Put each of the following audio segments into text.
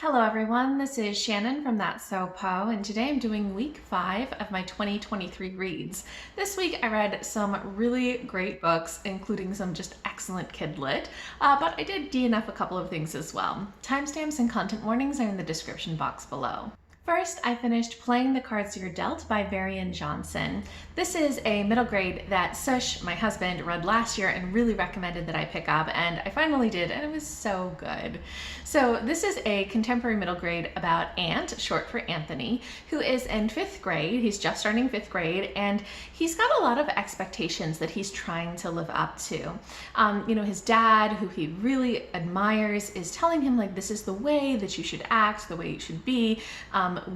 Hello everyone, this is Shannon from That's So Po, and today I'm doing week 5 of my 2023 reads. This week I read some really great books, including some just excellent kid lit, but I did DNF a couple of things as well. Timestamps and content warnings are in the description box below. First, I finished Playing the Cards You're Dealt by Varian Johnson. This is a middle grade that Sush, my husband, read last year and really recommended that I pick up, and I finally did, and it was so good. So this is a contemporary middle grade about Ant, short for Anthony, who is in 5th grade. He's just starting 5th grade, and he's got a lot of expectations that he's trying to live up to. His dad, who he really admires, is telling him, like, this is the way that you should act, the way you should be.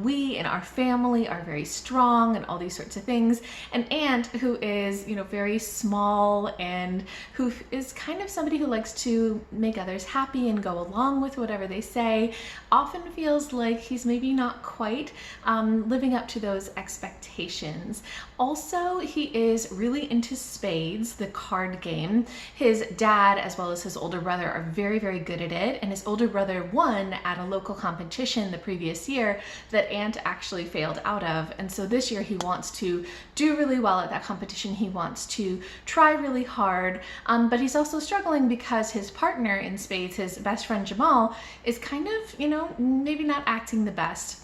We in our family are very strong and all these sorts of things. And Ant, who is, very small and who is kind of somebody who likes to make others happy and go along with whatever they say, often feels like he's maybe not quite living up to those expectations. Also, he is really into spades, the card game. His dad, as well as his older brother, are very, very good at it. And his older brother won at a local competition the previous year that Ant actually failed out of. And so this year he wants to do really well at that competition. He wants to try really hard, but he's also struggling because his partner in spades, his best friend Jamal, is kind of, maybe not acting the best,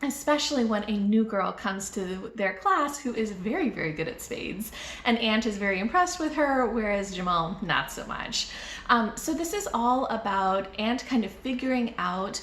especially when a new girl comes to their class who is very, very good at spades. And Ant is very impressed with her, whereas Jamal, not so much. So this is all about Ant kind of figuring out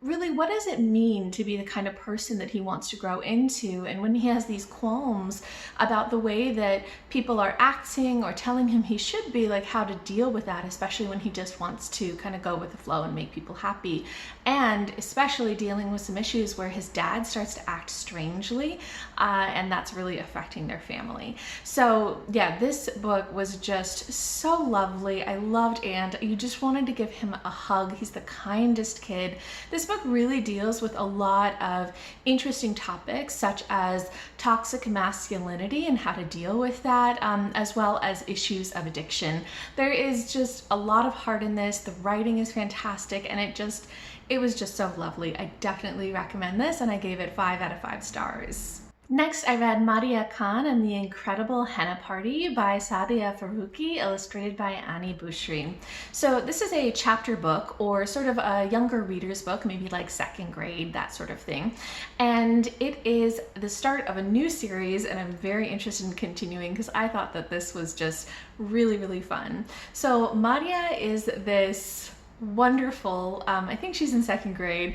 really, what does it mean to be the kind of person that he wants to grow into? And when he has these qualms about the way that people are acting or telling him he should be, like how to deal with that, especially when he just wants to kind of go with the flow and make people happy. And especially dealing with some issues where his dad starts to act strangely, and that's really affecting their family. So yeah, this book was just so lovely. I loved Ant. You just wanted to give him a hug. He's the kindest kid. This book really deals with a lot of interesting topics, such as toxic masculinity and how to deal with that, as well as issues of addiction. There is just a lot of heart in this. The writing is fantastic, and it was just so lovely. I definitely recommend this, and I gave it 5 out of 5 stars. Next, I read Marya and the Incredible Henna Party by Saadia Faruqi, illustrated by Andi Bushry. So this is a chapter book, or sort of a younger reader's book, maybe like 2nd grade, that sort of thing. And it is the start of a new series, and I'm very interested in continuing because I thought that this was just really, really fun. So Marya is this wonderful, I think she's in 2nd grade.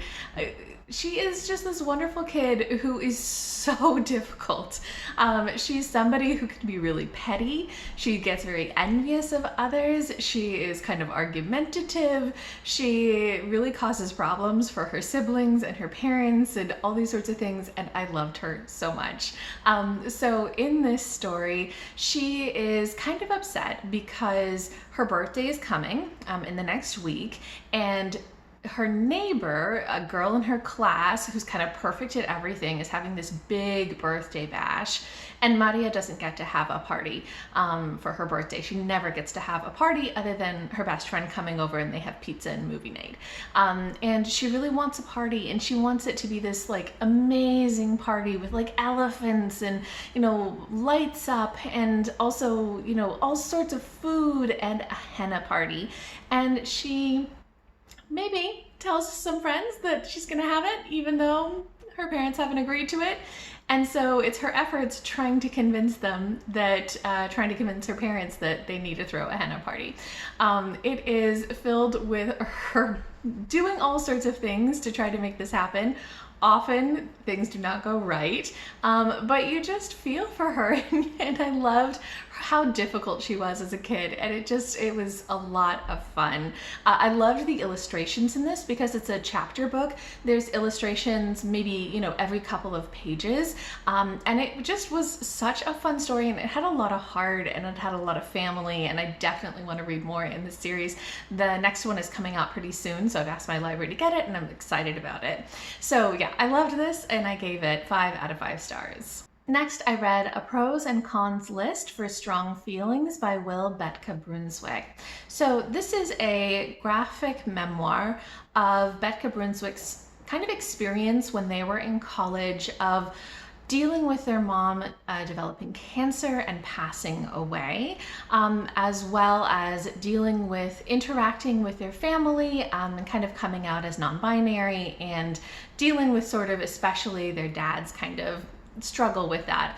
She is just this wonderful kid who is so difficult. She's somebody who can be really petty. She gets very envious of others. She is kind of argumentative. She really causes problems for her siblings and her parents and all these sorts of things, and I loved her so much. So in this story, she is kind of upset because her birthday is coming in the next week, and her neighbor, a girl in her class who's kind of perfect at everything, is having this big birthday bash, and Marya doesn't get to have a party for her birthday. She never gets to have a party other than her best friend coming over and they have pizza and movie night. And she really wants a party, and she wants it to be this like amazing party with like elephants and, lights up, and also, all sorts of food, and a henna party. And she maybe tells some friends that she's gonna have it, even though her parents haven't agreed to it. And so it's her efforts trying to convince her parents that they need to throw a henna party. It is filled with her doing all sorts of things to try to make this happen. Often things do not go right, but you just feel for her, and I loved how difficult she was as a kid, and it was a lot of fun. I loved the illustrations in this because it's a chapter book. There's illustrations maybe, every couple of pages, and it just was such a fun story, and it had a lot of heart, and it had a lot of family, and I definitely want to read more in this series. The next one is coming out pretty soon, so I've asked my library to get it, and I'm excited about it. So yeah, I loved this, and I gave it 5 out of 5 stars. Next, I read A Pros and Cons List for Strong Feelings by Betke-Brunswick. So this is a graphic memoir of Betke-Brunswick's kind of experience when they were in college of dealing with their mom developing cancer and passing away, as well as dealing with interacting with their family and kind of coming out as non-binary and dealing with sort of especially their dad's kind of struggle with that.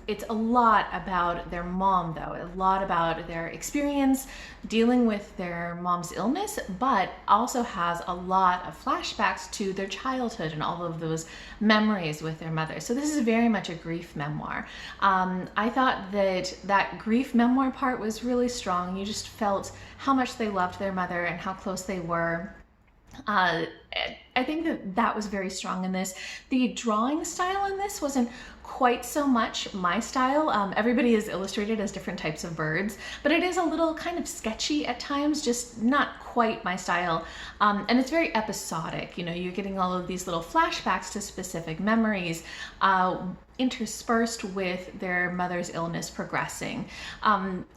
It's a lot about their mom though, a lot about their experience dealing with their mom's illness, but also has a lot of flashbacks to their childhood and all of those memories with their mother. So this is very much a grief memoir. I thought that grief memoir part was really strong. You just felt how much they loved their mother and how close they were. I think that was very strong in this. The drawing style in this wasn't quite so much my style. Everybody is illustrated as different types of birds, but it is a little kind of sketchy at times, just not quite my style. And it's very episodic. You know, you're getting all of these little flashbacks to specific memories, interspersed with their mother's illness progressing.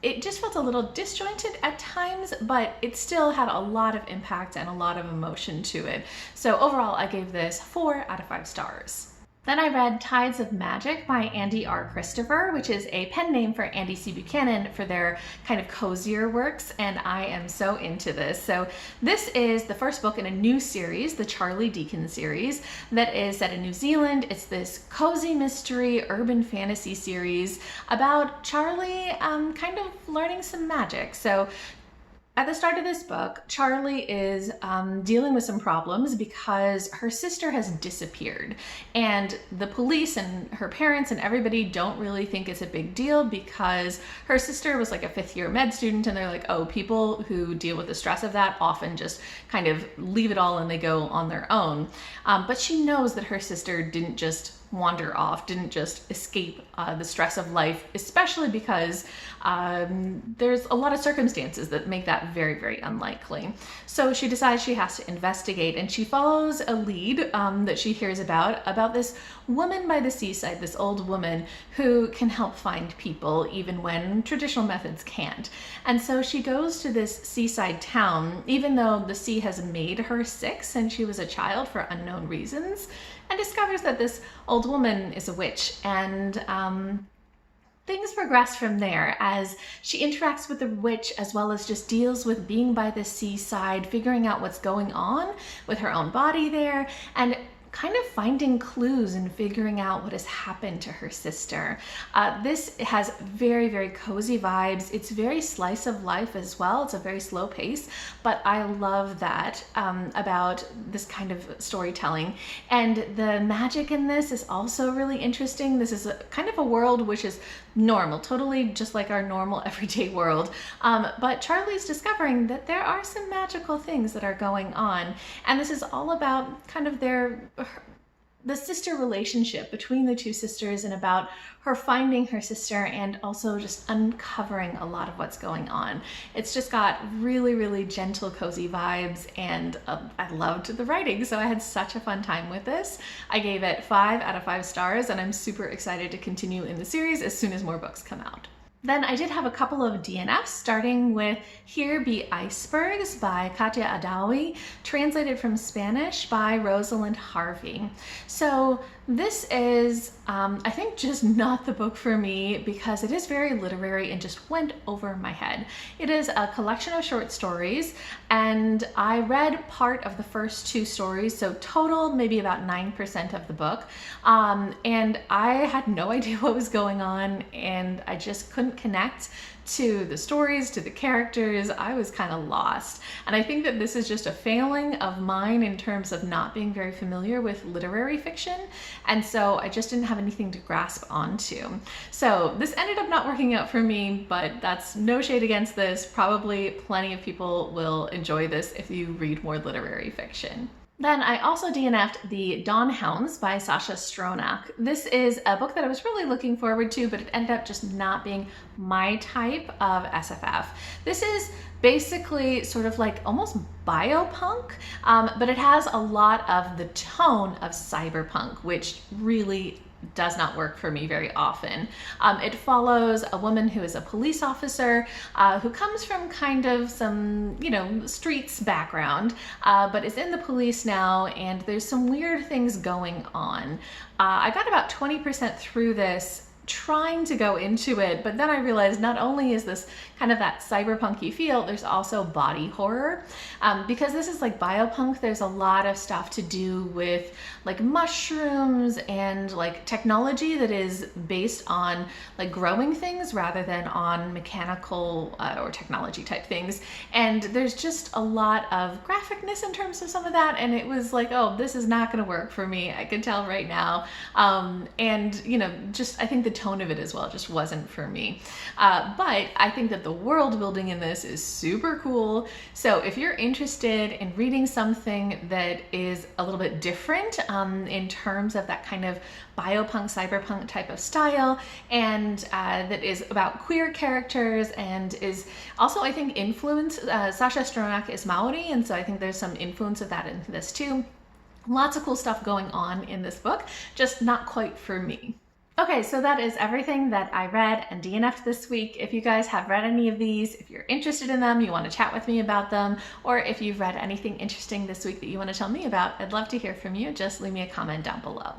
It just felt a little disjointed at times, but it still had a lot of impact and a lot of emotion to it. So overall, I gave this 4 out of 5 stars. Then I read Tides of Magic by Andi R. Christopher, which is a pen name for Andy C. Buchanan for their kind of cozier works, and I am so into this. So this is the first book in a new series, the Charlie Deacon series, that is set in New Zealand. It's this cozy mystery urban fantasy series about Charlie kind of learning some magic. So at the start of this book, Charlie is dealing with some problems because her sister has disappeared, and the police and her parents and everybody don't really think it's a big deal because her sister was like a 5th year med student, and they're like, oh, people who deal with the stress of that often just kind of leave it all and they go on their own. But she knows that her sister didn't just wander off, didn't just escape the stress of life, especially because there's a lot of circumstances that make that very, very unlikely. So she decides she has to investigate, and she follows a lead that she hears about this woman by the seaside, this old woman who can help find people even when traditional methods can't. And so she goes to this seaside town, even though the sea has made her sick since she was a child for unknown reasons, and discovers that this old woman is a witch. And things progress from there as she interacts with the witch, as well as just deals with being by the seaside, figuring out what's going on with her own body there, and kind of finding clues and figuring out what has happened to her sister. This has very, very cozy vibes. It's very slice of life as well. It's a very slow pace, but I love that about this kind of storytelling. And the magic in this is also really interesting. This is kind of a world which is normal, totally just like our normal everyday world. But Charlie's discovering that there are some magical things that are going on. And this is all about kind of the sister relationship between the two sisters, and about her finding her sister and also just uncovering a lot of what's going on. It's just got really, really gentle, cozy vibes, and I loved the writing, so I had such a fun time with this. I gave it 5 out of 5 stars, and I'm super excited to continue in the series as soon as more books come out. Then I did have a couple of DNFs, starting with Here Be Icebergs by Katya Adaui, translated from Spanish by Rosalind Harvey. So this is, I think, just not the book for me because it is very literary and just went over my head. It is a collection of short stories, and I read part of the first 2 stories, so total maybe about 9% of the book, and I had no idea what was going on, and I just couldn't connect to the stories, to the characters. I was kind of lost. And I think that this is just a failing of mine in terms of not being very familiar with literary fiction. And so I just didn't have anything to grasp onto. So this ended up not working out for me, but that's no shade against this. Probably plenty of people will enjoy this if you read more literary fiction. Then I also DNF'd the Dawnhounds by Sascha Stronach. This is a book that I was really looking forward to, but it ended up just not being my type of SFF. This is basically sort of like almost biopunk, but it has a lot of the tone of cyberpunk, which really does not work for me very often. It follows a woman who is a police officer who comes from kind of some, streets background, but is in the police now, and there's some weird things going on. I got about 20% through this trying to go into it, but then I realized not only is this kind of that cyberpunky feel, there's also body horror. Because this is like biopunk, there's a lot of stuff to do with like mushrooms and like technology that is based on like growing things rather than on mechanical or technology type things. And there's just a lot of graphicness in terms of some of that, and it was like, oh, this is not gonna work for me. I can tell right now. And just I think the tone of it as well just wasn't for me. But I think that the world building in this is super cool. So if you're interested in reading something that is a little bit different in terms of that kind of biopunk, cyberpunk type of style, and that is about queer characters and is also, I think, influenced, Sascha Stronach is Maori, and so I think there's some influence of that in this too. Lots of cool stuff going on in this book, just not quite for me. Okay, so that is everything that I read and DNF'd this week. If you guys have read any of these, if you're interested in them, you want to chat with me about them, or if you've read anything interesting this week that you want to tell me about, I'd love to hear from you. Just leave me a comment down below.